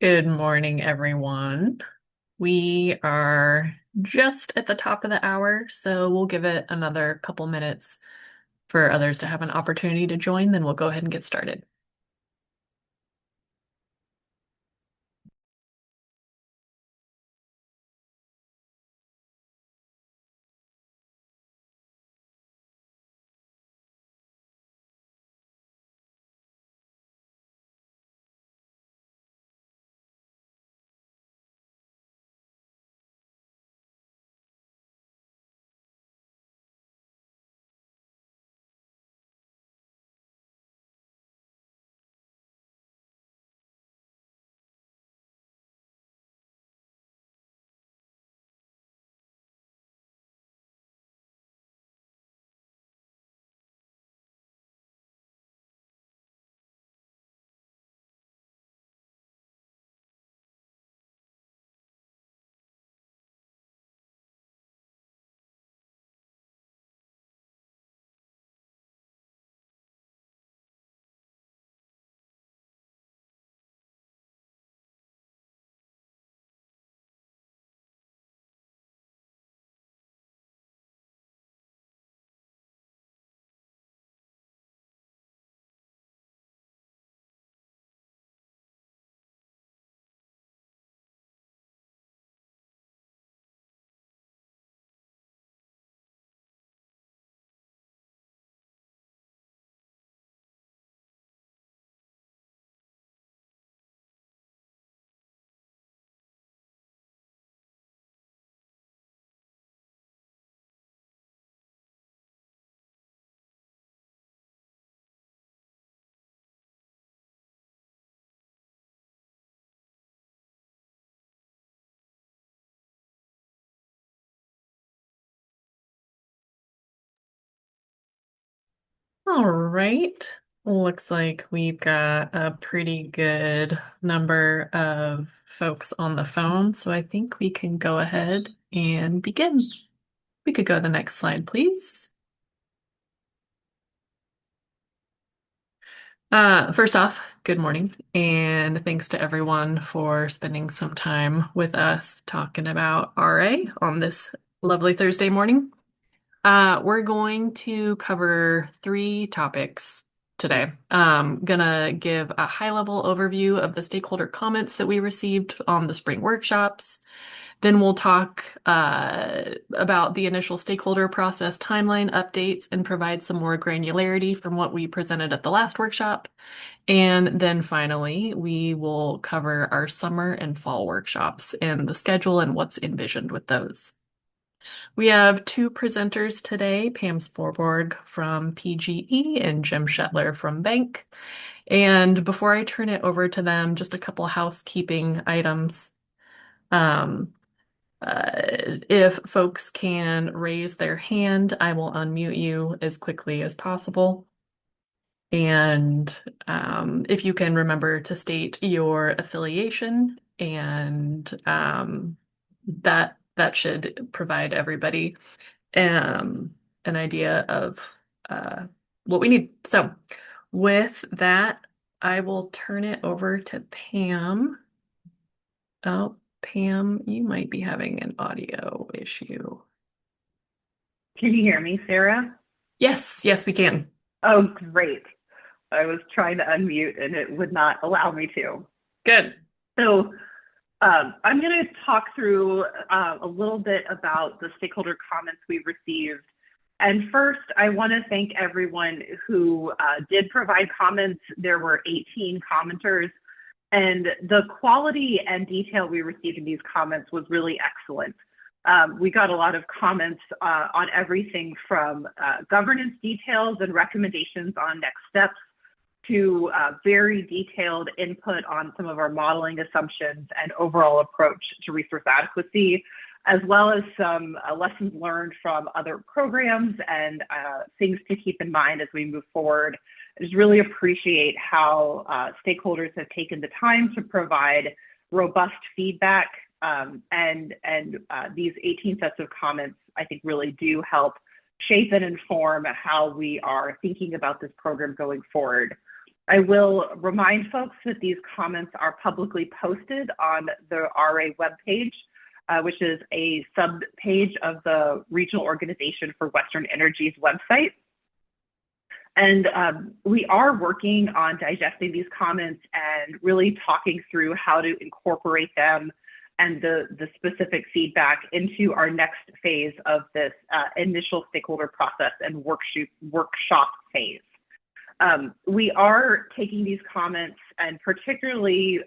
Good morning, everyone. We are just at the top of the hour, so we'll give it another couple minutes for others to have an opportunity to join, then we'll go ahead and get started. All right. Looks like we've got a pretty good number of folks on the phone, so I think we can go ahead and begin. We could go to the next slide, please. First off, good morning, and thanks to everyone for spending some time with us talking about RA on this lovely Thursday morning. We're going to cover three topics today. Gonna give a high-level overview of the stakeholder comments that we received on the spring workshops. Then we'll talk about the initial stakeholder process timeline updates and provide some more granularity from what we presented at the last workshop. And then finally, we will cover our summer and fall workshops and the schedule and what's envisioned with those. We have two presenters today, Pam Sporborg from PGE and Jim Shetler from Bank. And before I turn it over to them, just a couple housekeeping items. Um, if folks can raise their hand, I will unmute you as quickly as possible. And if you can remember to state your affiliation, and that should provide everybody an idea of uh, what we need. So, with that, I will turn it over to Pam. Oh, Pam, you might be having an audio issue. Can you hear me, Sarah? Yes, yes, we can. Oh, great. I was trying to unmute and it would not allow me to. Good. So I'm going to talk through a little bit about the stakeholder comments we received. And first, I want to thank everyone who did provide comments. There were 18 commenters, and the quality and detail we received in these comments was really excellent. We got a lot of comments on everything from governance details and recommendations on next steps to very detailed input on some of our modeling assumptions and overall approach to resource adequacy, as well as some lessons learned from other programs and things to keep in mind as we move forward. I just really appreciate how stakeholders have taken the time to provide robust feedback, and these 18 sets of comments, I think, really do help shape and inform how we are thinking about this program going forward. I will remind folks that these comments are publicly posted on the RA webpage, which is a sub-page of the Regional Organization for Western Energy's website. And we are working on digesting these comments and really talking through how to incorporate them and the specific feedback into our next phase of this initial stakeholder process and workshop phase. We are taking these comments and particularly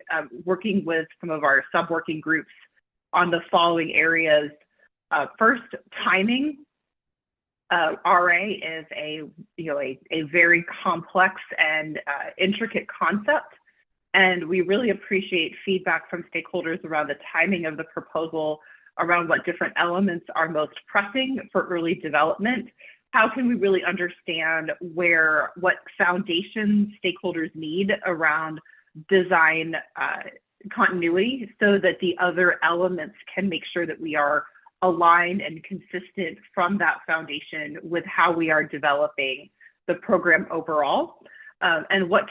working with some of our sub-working groups on the following areas. First, timing. RA is a very complex and intricate concept, and we really appreciate feedback from stakeholders around the timing of the proposal, around what different elements are most pressing for early development. How can we really understand what foundation stakeholders need around design continuity so that the other elements can make sure that we are aligned and consistent from that foundation with how we are developing the program overall. And what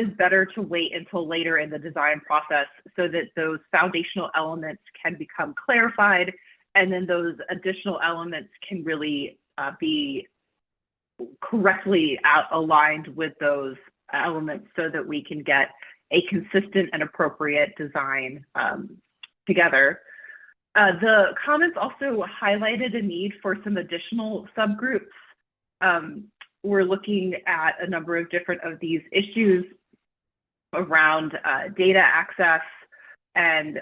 is better to wait until later in the design process so that those foundational elements can become clarified, and then those additional elements can really be correctly aligned with those elements so that we can get a consistent and appropriate design together. The comments also highlighted a need for some additional subgroups. We're looking at a number of different of these issues around data access and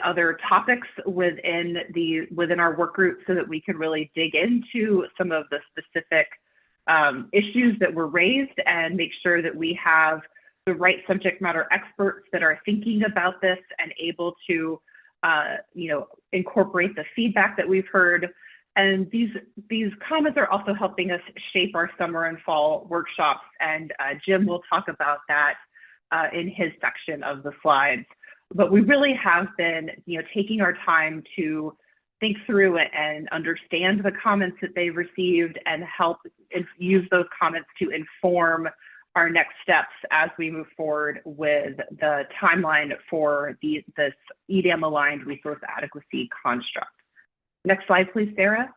other topics within our work group so that we can really dig into some of the specific issues that were raised and make sure that we have the right subject matter experts that are thinking about this and able to incorporate the feedback that we've heard. And these comments are also helping us shape our summer and fall workshops. And Jim will talk about that in his section of the slides. But we really have been, taking our time to think through it and understand the comments that they've received and help use those comments to inform our next steps as we move forward with the timeline for this EDAM-aligned resource adequacy construct. Next slide, please, Sarah.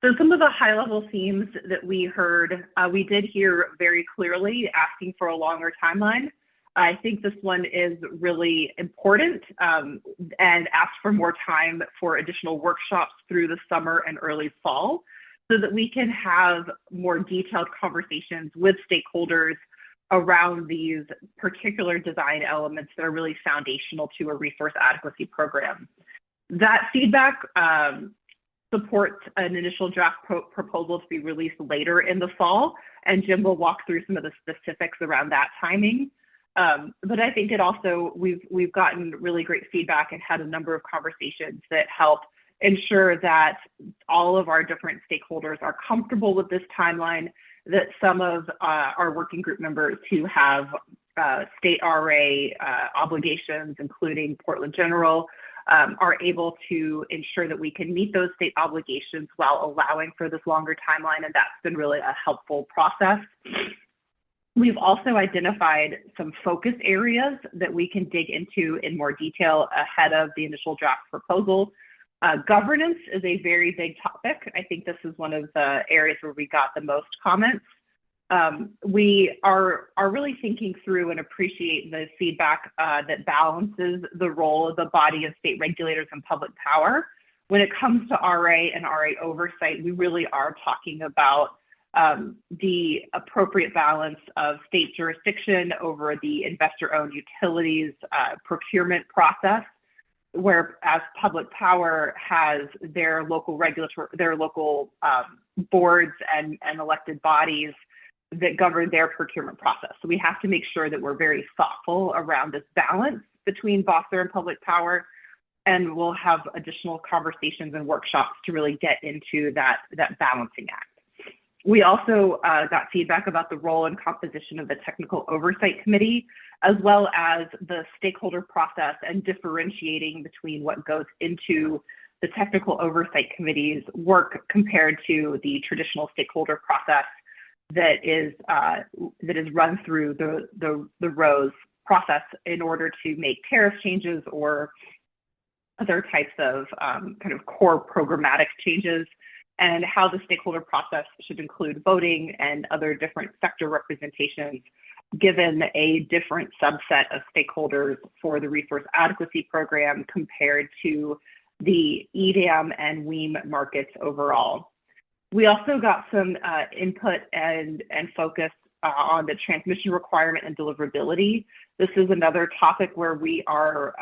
So some of the high-level themes that we heard, we did hear very clearly asking for a longer timeline. I think this one is really important and ask for more time for additional workshops through the summer and early fall so that we can have more detailed conversations with stakeholders around these particular design elements that are really foundational to a resource adequacy program. That feedback supports an initial draft proposal to be released later in the fall, and Jim will walk through some of the specifics around that timing. But I think it also, we've gotten really great feedback and had a number of conversations that help ensure that all of our different stakeholders are comfortable with this timeline, that some of our working group members who have state RA obligations, including Portland General, are able to ensure that we can meet those state obligations while allowing for this longer timeline, and that's been really a helpful process. We've also identified some focus areas that we can dig into in more detail ahead of the initial draft proposal. Governance is a very big topic. I think this is one of the areas where we got the most comments. We are really thinking through and appreciate the feedback that balances the role of the body of state regulators and public power. When it comes to RA and RA oversight, we really are talking about the appropriate balance of state jurisdiction over the investor-owned utilities procurement process, where as public power has their local boards and elected bodies that govern their procurement process. So we have to make sure that we're very thoughtful around this balance between Bosser and public power, and we'll have additional conversations and workshops to really get into that balancing act. We also got feedback about the role and composition of the Technical Oversight Committee, as well as the stakeholder process and differentiating between what goes into the technical oversight committees work compared to the traditional stakeholder process that is run through the ROSE process in order to make tariff changes or other types of kind of core programmatic changes, and how the stakeholder process should include voting and other different sector representations given a different subset of stakeholders for the resource adequacy program compared to the EDAM and WEAM markets overall. We also got some input and focus on the transmission requirement and deliverability. This is another topic where we are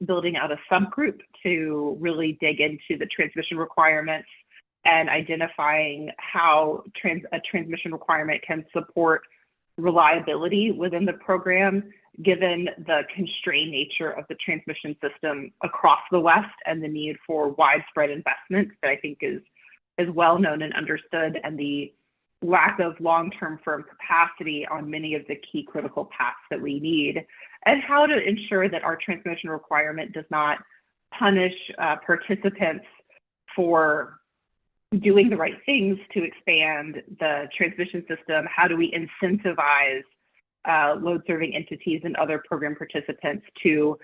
building out a subgroup to really dig into the transmission requirements and identifying how a transmission requirement can support reliability within the program, given the constrained nature of the transmission system across the West and the need for widespread investment that I think is well known and understood, and the lack of long-term firm capacity on many of the key critical paths that we need, and how to ensure that our transmission requirement does not punish participants for doing the right things to expand the transmission system. How do we incentivize load-serving entities and other program participants to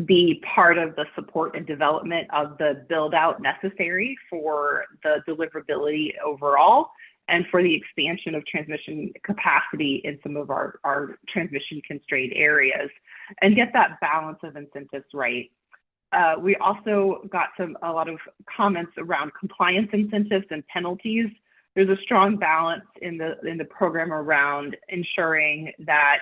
be part of the support and development of the build-out necessary for the deliverability overall and for the expansion of transmission capacity in some of our transmission constrained areas, and get that balance of incentives right. We also got a lot of comments around compliance incentives and penalties. There's a strong balance in the program around ensuring that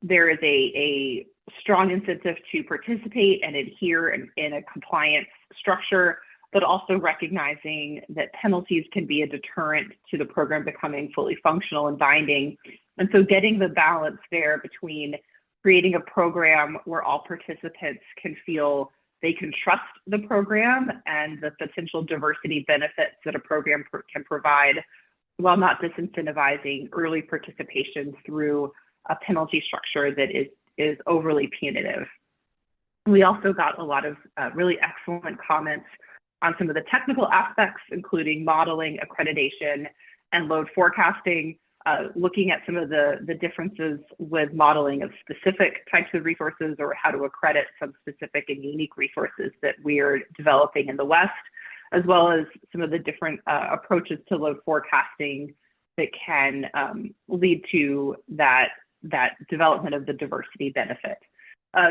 there is a strong incentive to participate and adhere in a compliance structure, but also recognizing that penalties can be a deterrent to the program becoming fully functional and binding. And so getting the balance there between creating a program where all participants can feel they can trust the program and the potential diversity benefits that a program can provide, while not disincentivizing early participation through a penalty structure that is overly punitive. We also got a lot of really excellent comments on some of the technical aspects, including modeling, accreditation, and load forecasting, looking at some of the differences with modeling of specific types of resources or how to accredit some specific and unique resources that we're developing in the West, as well as some of the different approaches to load forecasting that can lead to that development of the diversity benefit.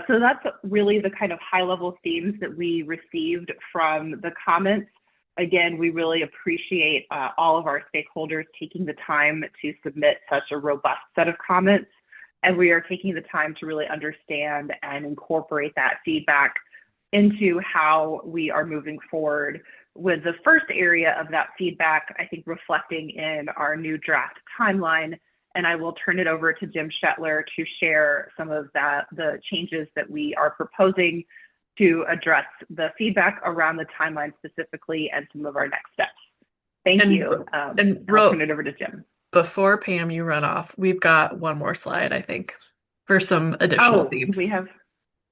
So that's really the kind of high-level themes that we received from the comments. Again, we really appreciate all of our stakeholders taking the time to submit such a robust set of comments, and we are taking the time to really understand and incorporate that feedback into how we are moving forward with the first area of that feedback, I think, reflecting in our new draft timeline. And I will turn it over to Jim Shetler to share some of the changes that we are proposing to address the feedback around the timeline specifically and some of our next steps. Thank you. And I'll turn it over to Jim. Before Pam, you run off, we've got one more slide, I think, for some additional themes. We have.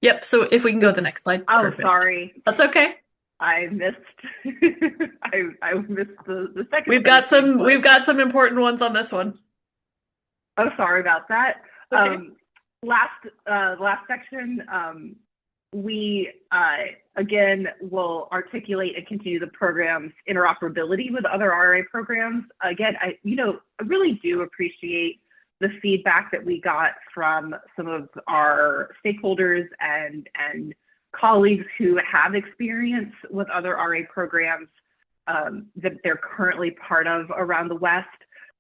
Yep. So if we can go to the next slide. Oh, perfect. Sorry. That's okay. I missed. I missed the second. We've got some important ones on this one. Oh, sorry about that. Okay. Last section, we again will articulate and continue the program's interoperability with other RA programs. Again, I really do appreciate the feedback that we got from some of our stakeholders and colleagues who have experience with other RA programs that they're currently part of around the West,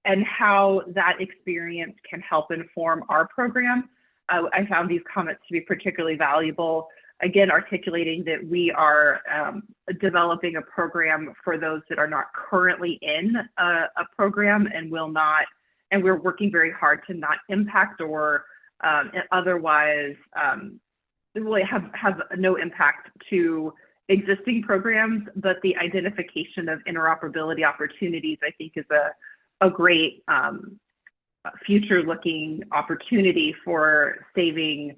and how that experience can help inform our program. I found these comments to be particularly valuable. Again, articulating that we are developing a program for those that are not currently in a program and we're working very hard to not impact or otherwise really have no impact to existing programs, but the identification of interoperability opportunities, I think, is a great future-looking opportunity for saving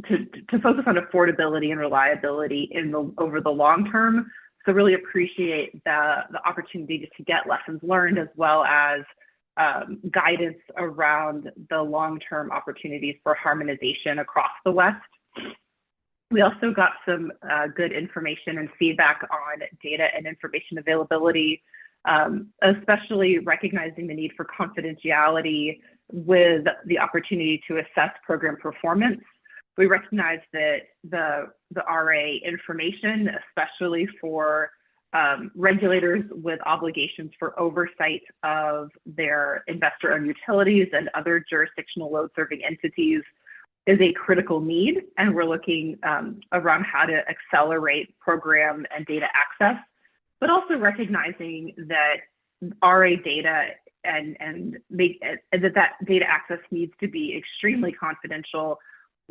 to focus on affordability and reliability over the long term. So really appreciate the opportunity to get lessons learned as well as guidance around the long-term opportunities for harmonization across the West. We also got some good information and feedback on data and information availability, especially recognizing the need for confidentiality with the opportunity to assess program performance. We recognize that the RA information, especially for regulators with obligations for oversight of their investor-owned utilities and other jurisdictional load-serving entities, is a critical need, and we're looking around how to accelerate program and data access, but also recognizing that RA data and that data access needs to be extremely confidential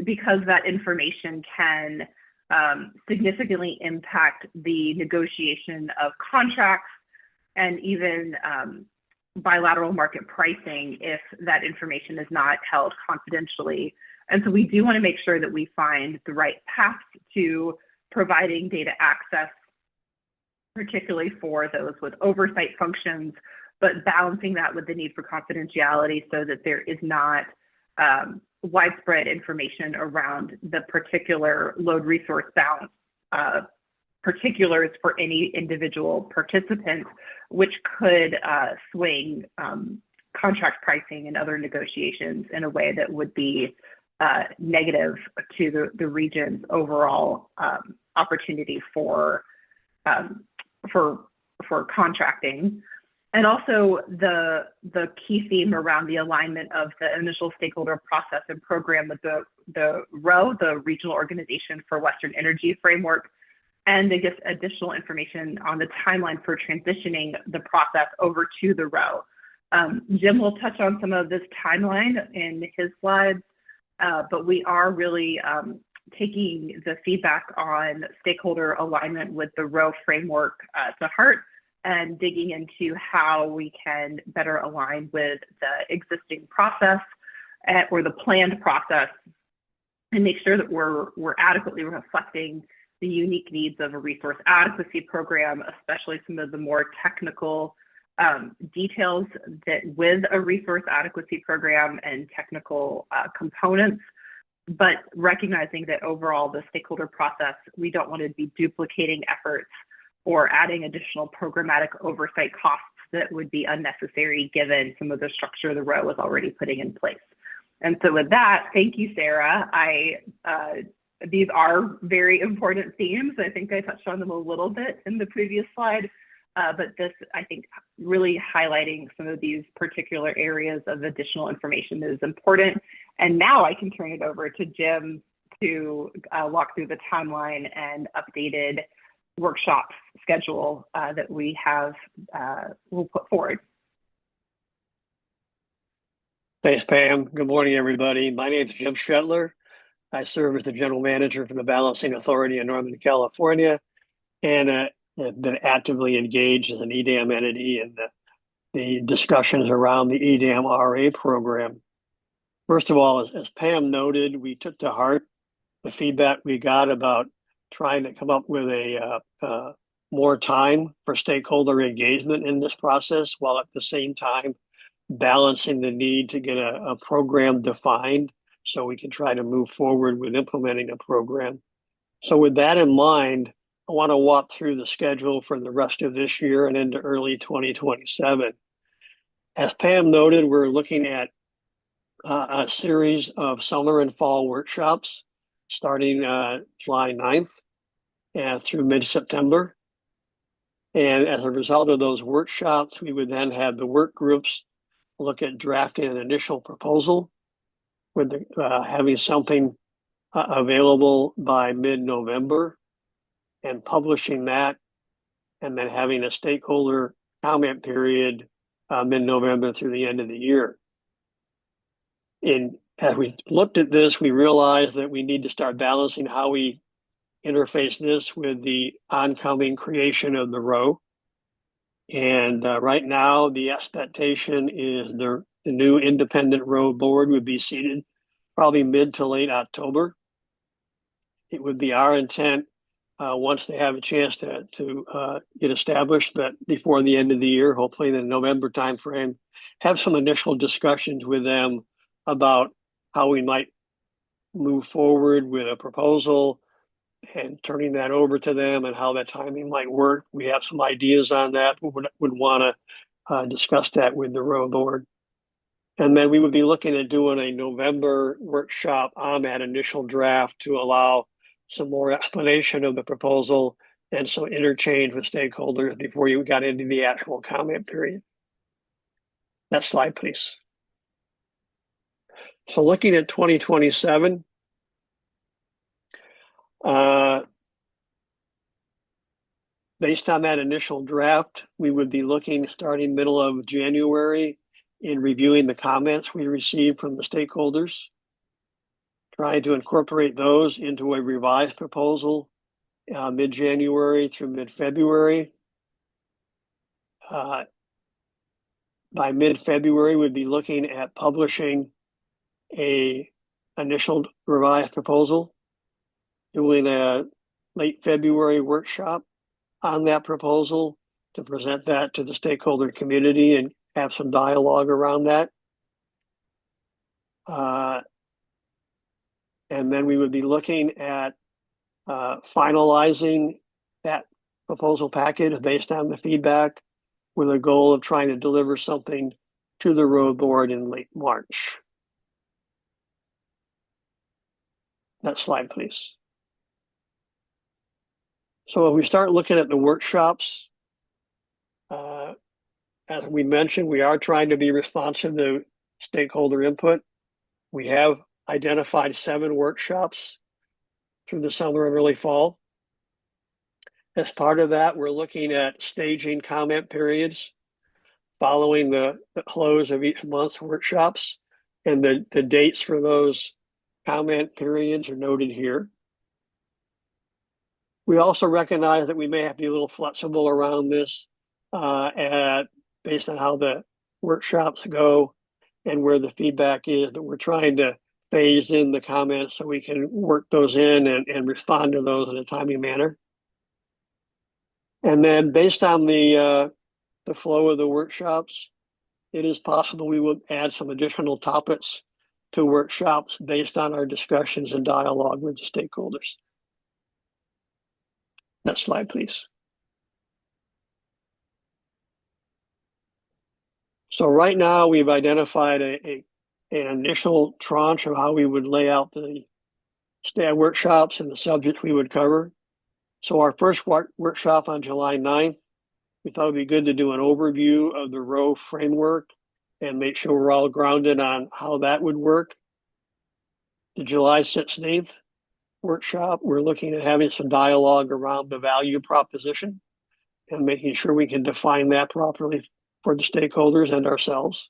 because that information can significantly impact the negotiation of contracts and even bilateral market pricing if that information is not held confidentially. And so we do want to make sure that we find the right path to providing data access, particularly for those with oversight functions, but balancing that with the need for confidentiality so that there is not widespread information around the particular load resource balance particulars for any individual participant, which could swing contract pricing and other negotiations in a way that would be negative to the region's overall opportunity for contracting. And also the key theme around the alignment of the initial stakeholder process and program with the ROE, the Regional Organization for Western Energy Framework, and I guess additional information on the timeline for transitioning the process over to the ROE. Jim will touch on some of this timeline in his slides, but we are really taking the feedback on stakeholder alignment with the ROE framework to heart and digging into how we can better align with the existing process or the planned process and make sure that we're adequately reflecting the unique needs of a resource adequacy program, especially some of the more technical details that with a resource adequacy program and technical components, but recognizing that overall the stakeholder process, we don't want to be duplicating efforts or adding additional programmatic oversight costs that would be unnecessary given some of the structure the ROE was already putting in place. And so with that, thank you, Sarah. These are very important themes. I think I touched on them a little bit in the previous slide, but this, I think, really highlighting some of these particular areas of additional information that is important. And now I can turn it over to Jim to walk through the timeline and updated workshop schedule that we have, we'll put forward. Thanks, Pam. Good morning, everybody. My name is Jim Shetler. I serve as the General Manager for the Balancing Authority in Northern California and have been actively engaged as an EDAM entity in the discussions around the EDAM RA program. First of all, as Pam noted, we took to heart the feedback we got about trying to come up with a more time for stakeholder engagement in this process, while at the same time balancing the need to get a program defined so we can try to move forward with implementing a program. So with that in mind, I want to walk through the schedule for the rest of this year and into early 2027. As Pam noted, we're looking at a series of summer and fall workshops starting July 9th through mid-September. And as a result of those workshops, we would then have the work groups look at drafting an initial proposal with having something available by mid-November and publishing that, and then having a stakeholder comment period mid-November through the end of the year. As we looked at this, we realized that we need to start balancing how we interface this with the oncoming creation of the ROE. And right now, the expectation is the new independent ROE board would be seated probably mid to late October. it would be our intent, once they have a chance to get established, that before the end of the year, hopefully in the November timeframe, have some initial discussions with them about how we might move forward with a proposal and turning that over to them and how that timing might work. We have some ideas on that. We would want to discuss that with the road board. And then we would be looking at doing a November workshop on that initial draft to allow some more explanation of the proposal and some interchange with stakeholders before you got into the actual comment period. Next slide, please. So looking at 2027, based on that initial draft, we would be looking starting middle of January in reviewing the comments we received from the stakeholders, trying to incorporate those into a revised proposal mid-January through mid-February. By mid-February, we'd be looking at publishing a initial revised proposal, doing a late February workshop on that proposal to present that to the stakeholder community and have some dialogue around that. And then we would be looking at finalizing that proposal package based on the feedback with a goal of trying to deliver something to the road board in late March. Next slide, please. So if we start looking at the workshops, as we mentioned, we are trying to be responsive to stakeholder input. We have identified 7 workshops through the summer and early fall. As part of that, we're looking at staging comment periods following the close of each month's workshops, and the dates for those comment periods are noted here. We also recognize that we may have to be a little flexible around this based on how the workshops go and where the feedback is, but we're trying to phase in the comments so we can work those in and respond to those in a timely manner. And then based on the flow of the workshops, it is possible we will add some additional topics to workshops based on our discussions and dialogue with the stakeholders. Next slide, please. So right now we've identified an initial tranche of how we would lay out the workshops and the subjects we would cover. So our first workshop on July 9th, we thought it'd be good to do an overview of the row framework and make sure we're all grounded on how that would work. The July 16th workshop, we're looking at having some dialogue around the value proposition and making sure we can define that properly for the stakeholders and ourselves.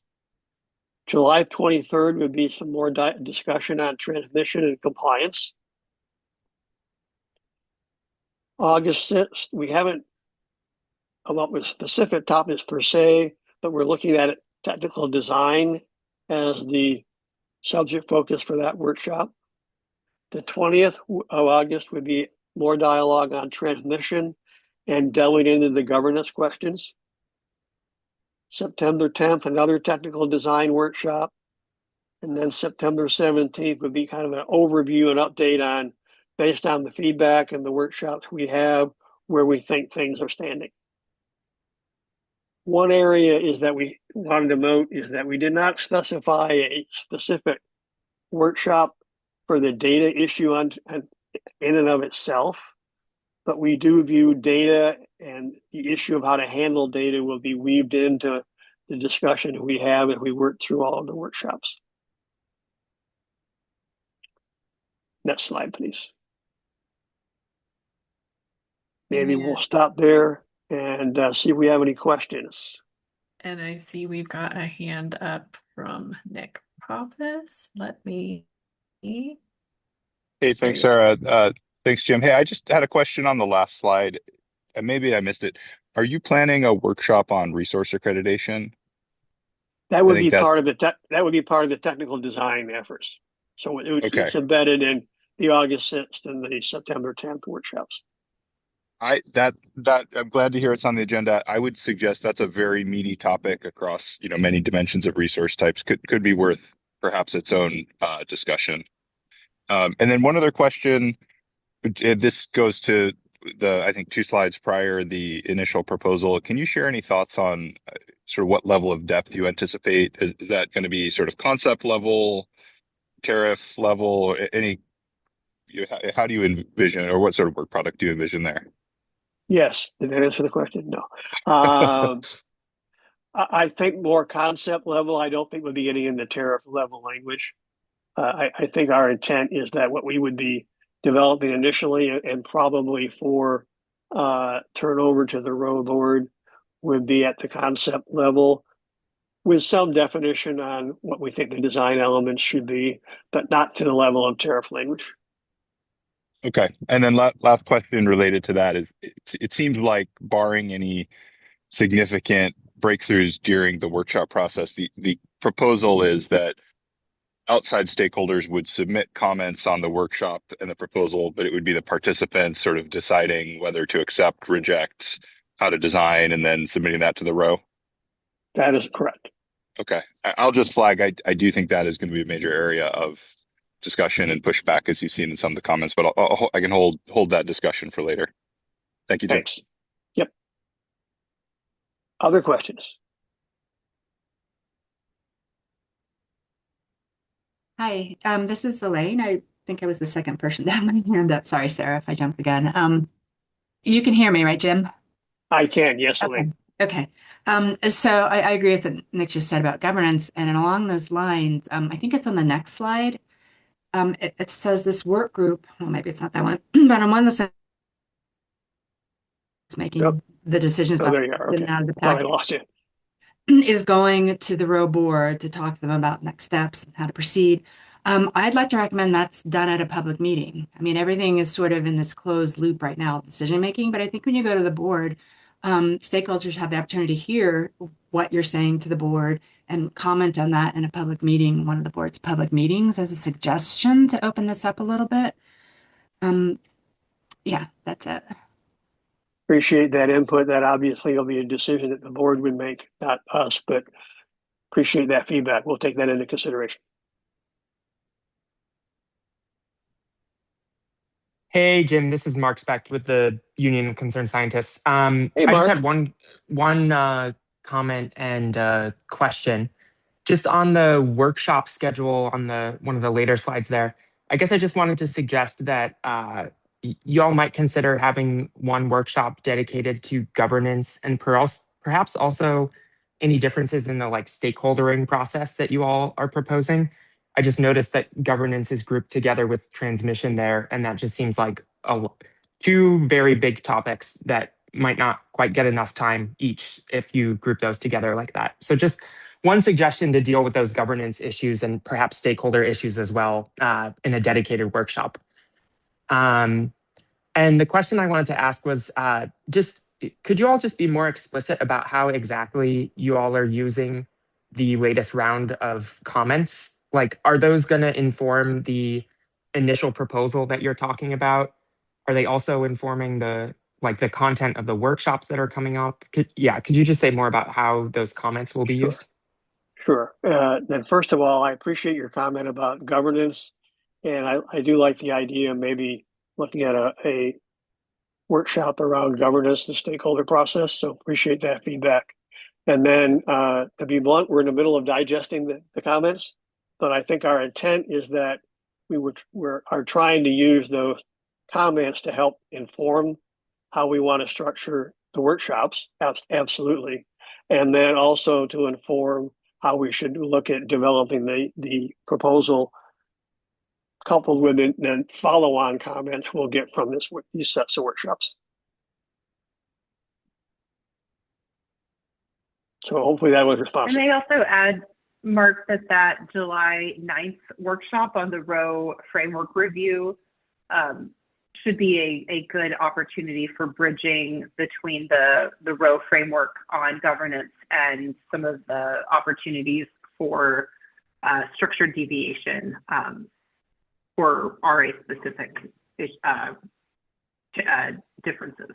July 23rd would be some more discussion on transmission and compliance. August 6th, we haven't come up with specific topics per se, but we're looking at technical design as the subject focus for that workshop. The 20th of August would be more dialogue on transmission and delving into the governance questions. September 10th, another technical design workshop. And then September 17th would be kind of an overview and update on, based on the feedback and the workshops we have, where we think things are standing. One area is that we wanted to note is that we did not specify a specific workshop for the data issue in and of itself, but we do view data and the issue of how to handle data will be weaved into the discussion we have as we work through all of the workshops. Next slide, please. Maybe we'll stop there and see if we have any questions. And I see we've got a hand up from Nick Pappas. Let me. Hey, thanks, Sarah. Thanks, Jim. Hey, I just had a question on the last slide, and maybe I missed it. Are you planning a workshop on resource accreditation? That would be part of the technical design efforts. So Okay. it's embedded in the August 6th and the September 10th workshops. I'm glad to hear it's on the agenda. I would suggest that's a very meaty topic across, many dimensions of resource types. Could be worth perhaps its own discussion. And then one other question. This goes to I think 2 slides prior, the initial proposal. Can you share any thoughts on sort of what level of depth you anticipate? Is that going to be sort of concept level, tariff level, or how do you envision, or what sort of work product do you envision there? Yes. Did that answer the question? No. I think more concept level. I don't think we'll be getting into tariff level language. I think our intent is that what we would be developing initially and probably for turnover to the row board would be at the concept level with some definition on what we think the design elements should be, but not to the level of tariff language. Okay. And then last question related to that is it seems like barring any significant breakthroughs during the workshop process, the proposal is that outside stakeholders would submit comments on the workshop and the proposal, but it would be the participants sort of deciding whether to accept, reject, how to design, and then submitting that to the row. That is correct. Okay. I'll just flag, I do think that is going to be a major area of discussion and pushback, as you've seen in some of the comments, but I can hold that discussion for later. Thank you, Jim. Thanks. Yep. Other questions? Hi, this is Elaine. I think I was the second person to have my hand up. Sorry, Sarah, if I jumped again. You can hear me, right, Jim? I can, yes, Okay. Elaine. Okay. So I agree with what Nick just said about governance, and along those lines, I think it's on the next slide. It says this work group, well, maybe it's not that one, but on one of the it's making Yep. the decisions Oh, about there you are. what's in Okay. and out of the Thought I package. lost you. Is going to the row board to talk to them about next steps and how to proceed. I'd like to recommend that's done at a public meeting. I mean, everything is sort of in this closed loop right now, decision making, but I think when you go to the board, stakeholders have the opportunity to hear what you're saying to the board and comment on that in a public meeting, one of the board's public meetings, as a suggestion to open this up a little bit. Yeah, that's it. Appreciate that input. That obviously will be a decision that the board would make, not us, but appreciate that feedback. We'll take that into consideration. Hey, Jim, this is Mark Specht with the Union of Concerned Scientists. Hey, I just Mark. had one comment and question. Just on the workshop schedule on one of the later slides there, I guess I just wanted to suggest that y'all might consider having one workshop dedicated to governance and perhaps also any differences in the stakeholdering process that you all are proposing. I just noticed that governance is grouped together with transmission there, and that just seems like two very big topics that might not quite get enough time each if you group those together like that. So just one suggestion to deal with those governance issues and perhaps stakeholder issues as well in a dedicated workshop. And the question I wanted to ask was just, could you all just be more explicit about how exactly you all are using the latest round of comments? Like, are those going to inform the initial proposal that you're talking about? Are they also informing the content of the workshops that are coming up? Could you just say more about how those comments will be Sure. used? Sure. Then first of all, I appreciate your comment about governance. And I do like the idea of maybe looking at a workshop around governance, the stakeholder process. So appreciate that feedback. And then to be blunt, we're in the middle of digesting the comments, but I think our intent is that we are trying to use those comments to help inform how we want to structure the workshops. Absolutely. And then also to inform how we should look at developing the proposal coupled with the follow-on comments we'll get from these sets of workshops. So hopefully that was responsive. And I also add, Mark, that July 9th workshop on the row framework review should be a good opportunity for bridging between the row framework on governance and some of the opportunities for structured deviation or RA specific differences.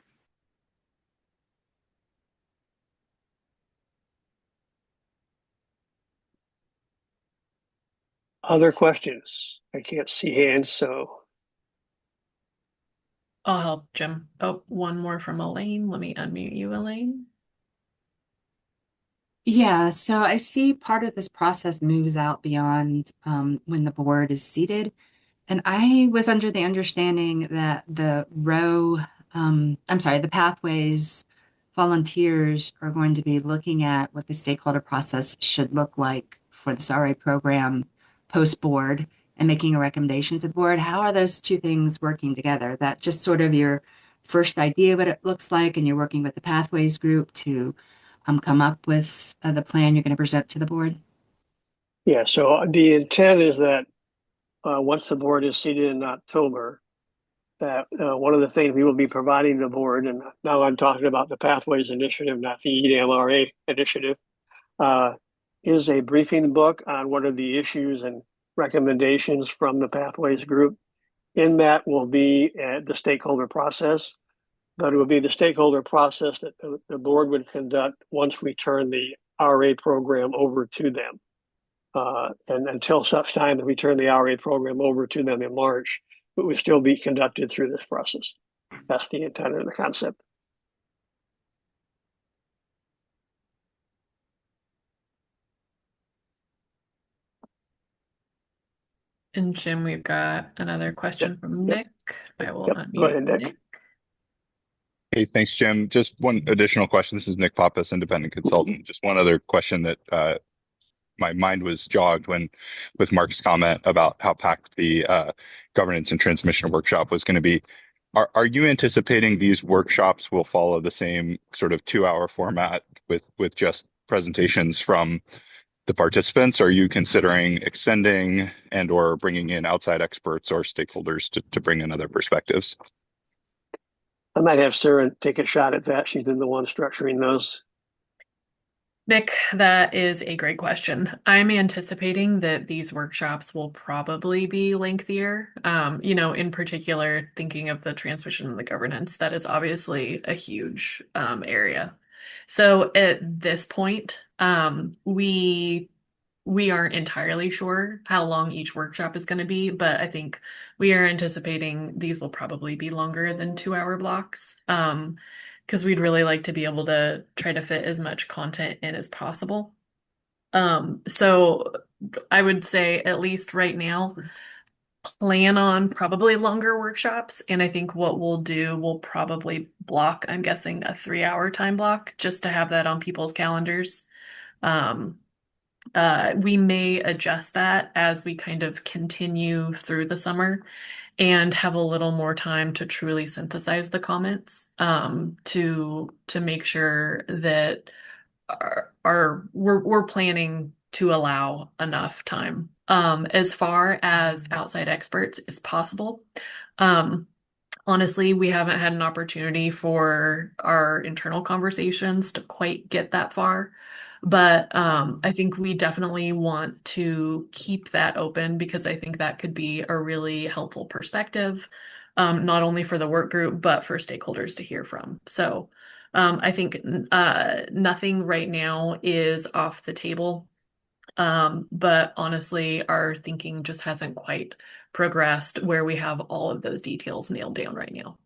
Other questions? I can't see hands, so I'll help, Jim. Oh, one more from Elaine. Let me unmute you, Elaine. Yeah, so I see part of this process moves out beyond when the board is seated. And I was under the understanding that the pathways volunteers are going to be looking at what the stakeholder process should look like for this RA program post board and making a recommendation to the board. How are those two things working together? That just sort of your first idea what it looks like, and you're working with the pathways group to come up with the plan you're going to present to the board? yeah. So the intent is that once the board is seated in October, that one of the things we will be providing the board, and now I'm talking about the Pathways Initiative, not the EDMRA initiative, uh, is a briefing book on what are the issues and recommendations from the Pathways group. In that will be the stakeholder process, but it will be the stakeholder process that the board would conduct once we turn the RA program over to them. And until such time that we turn the RA program over to them in March, it would still be conducted through this process. That's the intent of the concept. And Jim, we've got another Yep, question from yep, Nick. I will yep. Go unmute ahead, Nick. Nick. Hey, thanks, Jim. Just one additional question. This is Nick Pappas, independent consultant. Just one other question that my mind was jogged when with Mark's comment about how packed the governance and transmission workshop was going to be. Are you anticipating these workshops will follow the same sort of 2 hour format with just presentations from the participants? Are you considering extending and or bringing in outside experts or stakeholders to bring in other perspectives? I might have Sarah take a shot at that. She's been the one structuring those. Nick, that is a great question. I'm anticipating that these workshops will probably be lengthier. In particular, thinking of the transmission and the governance, that is obviously a huge area. So at this point, we aren't entirely sure how long each workshop is going to be, but I think we are anticipating these will probably be longer than 2 hour blocks. Because we'd really like to be able to try to fit as much content in as possible. So I would say at least right now, plan on probably longer workshops. And I think what we'll do, we'll probably block, I'm guessing, a 3 hour time block just to have that on people's calendars. Um, we may adjust that as we kind of continue through the summer and have a little more time to truly synthesize the comments, to make sure that we're planning to allow enough time. As far as outside experts is possible. Um, Honestly, we haven't had an opportunity for our internal conversations to quite get that far. But I think we definitely want to keep that open because I think that could be a really helpful perspective, not only for the work group, but for stakeholders to hear from. So I think nothing right now is off the table. But honestly, our thinking just hasn't quite progressed where we have all of those details nailed down right now.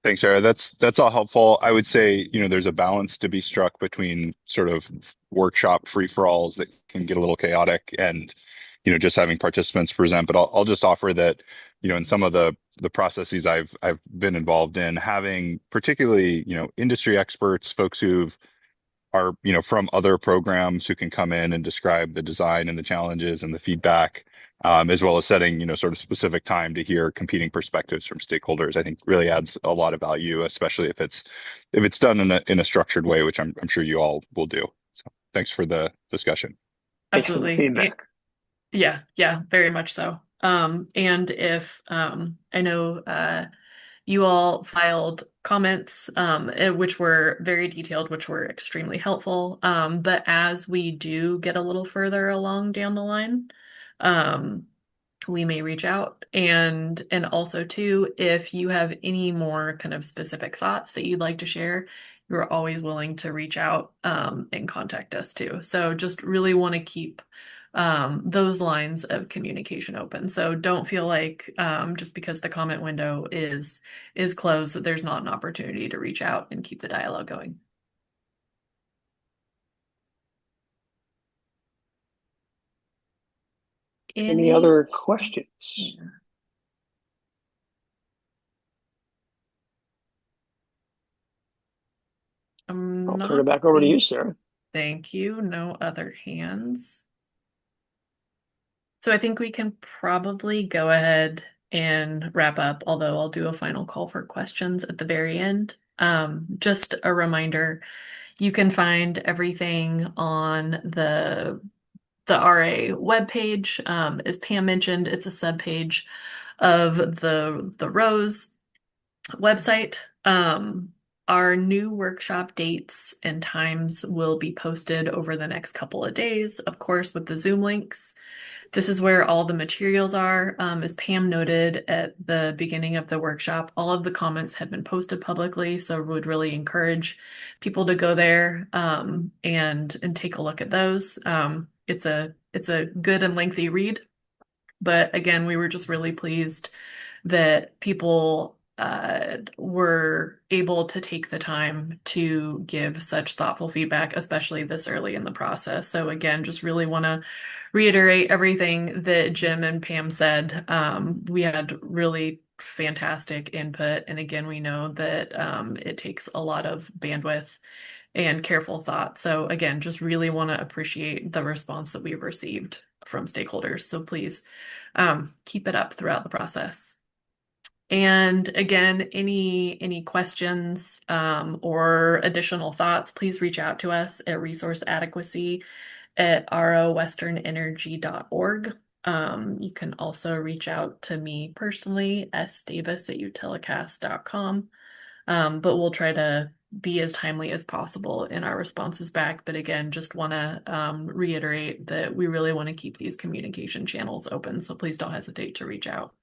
Thanks, Sarah. That's all helpful. I would say, there's a balance to be struck between sort of workshop free-for-alls that can get a little chaotic and, just having participants present. But I'll just offer that, in some of the processes I've been involved in, having particularly, industry experts, folks who've are, from other programs who can come in and describe the design and the challenges and the feedback, as well as setting, sort of specific time to hear competing perspectives from stakeholders, I think really adds a lot of value, especially if it's done in a structured way, which I'm sure you all will do. So thanks for the discussion. Thanks for the Absolutely. feedback. Yeah, yeah, very much so. And if I know you all filed comments, which were very detailed, which were extremely helpful. But as we do get a little further along down the line, um, we may reach out. And also too, if you have any more kind of specific thoughts that you'd like to share, you're always willing to reach out and contact us too. So just really want to keep those lines of communication open. So don't feel like just because the comment window is closed that there's not an opportunity to reach out and keep the dialogue going. Any other questions? Yeah. I'll turn it back over to you, Sarah. Thank you. No other hands. So I think we can probably go ahead and wrap up, although I'll do a final call for questions at the very end. Just a reminder, you can find everything on the RA webpage. As Pam mentioned, it's a subpage of the Rose website. Our new workshop dates and times will be posted over the next couple of days, of course, with the Zoom links. This is where all the materials are. As Pam noted at the beginning of the workshop, all of the comments have been posted publicly, so would really encourage people to go there and take a look at those. It's a good and lengthy read, but again, we were just really pleased that people were able to take the time to give such thoughtful feedback, especially this early in the process. So again, just really want to reiterate everything that Jim and Pam said. We had really fantastic input, and again, we know that it takes a lot of bandwidth and careful thought. So again, just really want to appreciate the response that we've received from stakeholders. So please keep it up throughout the process. And again, any questions or additional thoughts, please reach out to us at Resource Adequacy at rowesternenergy.org. You can also reach out to me personally, sdavis@utilicast.com. But we'll try to be as timely as possible in our responses back. But again, just want to reiterate that we really want to keep these communication channels open. So please don't hesitate to reach out.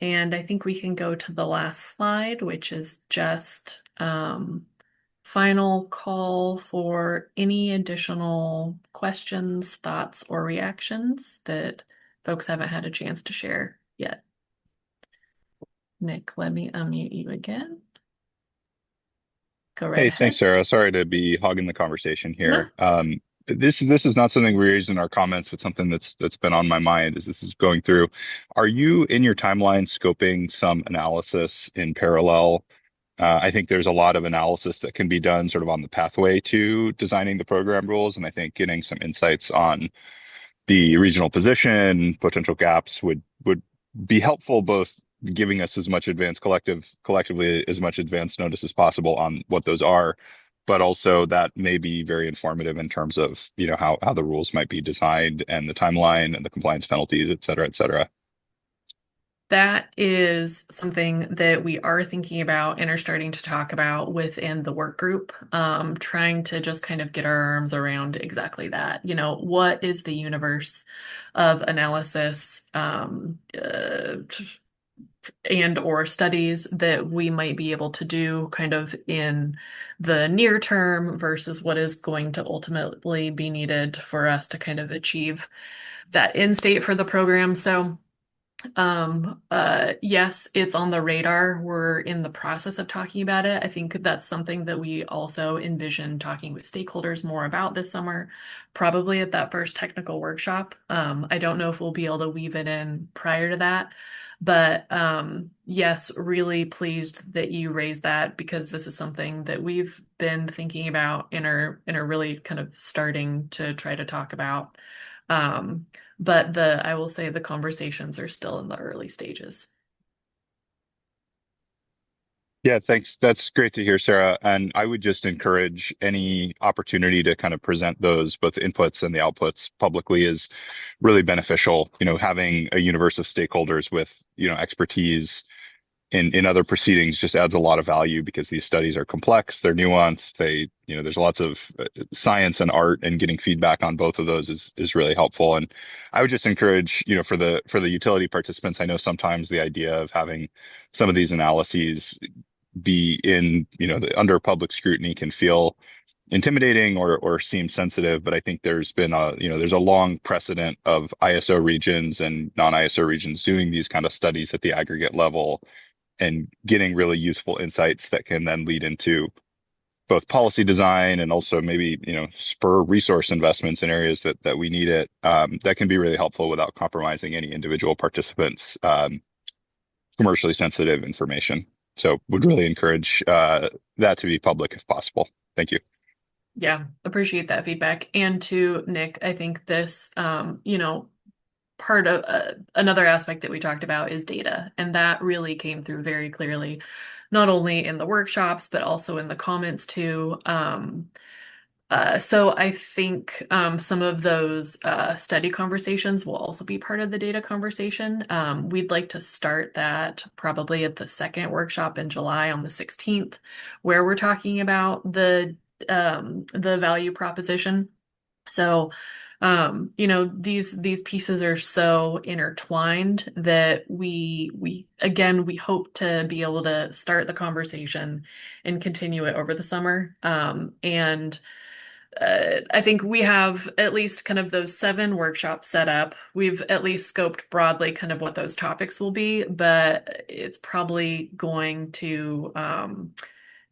And I think we can go to the last slide, which is just final call for any additional questions, thoughts, or reactions that folks haven't had a chance to share yet. Nick, let me unmute you again. Go right Hey, ahead. thanks, Sarah. Sorry to be hogging the conversation here. No. This is not something we raised in our comments, but something that's been on my mind as this is going through. Are you in your timeline scoping some analysis in parallel? I think there's a lot of analysis that can be done sort of on the pathway to designing the program rules, and I think getting some insights on the regional position, potential gaps would be helpful, both giving us as much collectively as much advance notice as possible on what those are, but also that may be very informative in terms of, you know, how the rules might be designed and the timeline and the compliance penalties, et cetera, et cetera. That is something that we are thinking about and are starting to talk about within the work group, trying to just kind of get our arms around exactly that. You know, what is the universe of analysis and or studies that we might be able to do kind of in the near term versus what is going to ultimately be needed for us to kind of achieve that end state for the program. So yes, it's on the radar. We're in the process of talking about it. I think that's something that we also envision talking with stakeholders more about this summer, probably at that first technical workshop. I don't know if we'll be able to weave it in prior to that, but yes, really pleased that you raised that because this is something that we've been thinking about and are really kind of starting to try to talk about. But I will say the conversations are still in the early stages. Yeah, thanks. That's great to hear, Sarah. And I would just encourage any opportunity to kind of present those, both the inputs and the outputs publicly is really beneficial. You know, having a universe of stakeholders with, you know, expertise in other proceedings just adds a lot of value because these studies are complex, they're nuanced, there's lots of science and art, and getting feedback on both of those is really helpful. And I would just encourage, for the utility participants, I know sometimes the idea of having some of these analyses be under public scrutiny can feel intimidating or seem sensitive, but I think there's a long precedent of ISO regions and non-ISO regions doing these kind of studies at the aggregate level and getting really useful insights that can then lead into both policy design and also maybe, spur resource investments in areas that we need it. That can be really helpful without compromising any individual participants' commercially sensitive information. So would really encourage that to be public if possible. Thank you. Yeah, appreciate that feedback. And to Nick, I think this, part of another aspect that we talked about is data. And that really came through very clearly, not only in the workshops, but also in the comments too. So I think some of those study conversations will also be part of the data conversation. We'd like to start that probably at the second workshop in July on the 16th, where we're talking about the value proposition. So, these pieces are so intertwined that we hope to be able to start the conversation and continue it over the summer. And I think we have at least kind of those 7 workshops set up. We've at least scoped broadly kind of what those topics will be, but it's probably going to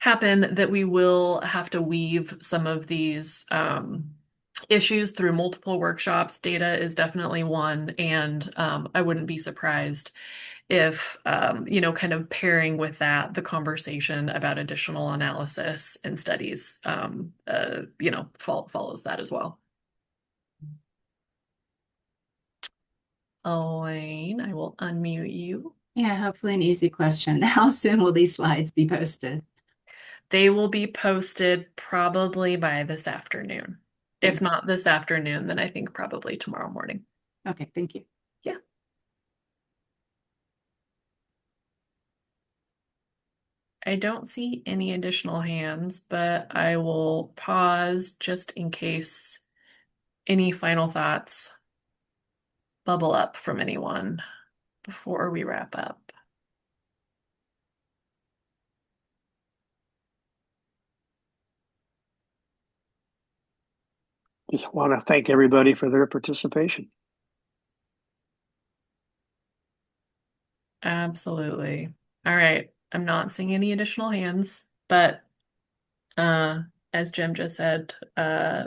happen that we will have to weave some of these issues through multiple workshops. Data is definitely one, and I wouldn't be surprised if, kind of pairing with that, the conversation about additional analysis and studies, follows that as well. Elaine, I will unmute you. Yeah, hopefully an easy question. How soon will these slides be posted? They will be posted probably by this afternoon. If not this afternoon, then I think probably tomorrow morning. Okay, thank you. Yeah. I don't see any additional hands, but I will pause just in case any final thoughts bubble up from anyone before we wrap up. Just want to thank everybody for their participation. Absolutely. All right. I'm not seeing any additional hands, but as Jim just said,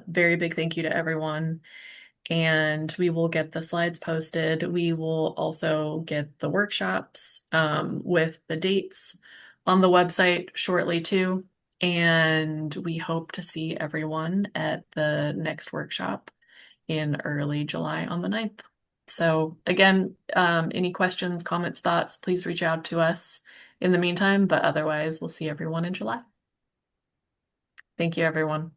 very big thank you to everyone. And we will get the slides posted. We will also get the workshops with the dates on the website shortly too. And we hope to see everyone at the next workshop in early July on the 9th. So again, any questions, comments, thoughts, please reach out to us in the meantime, but otherwise we'll see everyone in July. Thank you, everyone.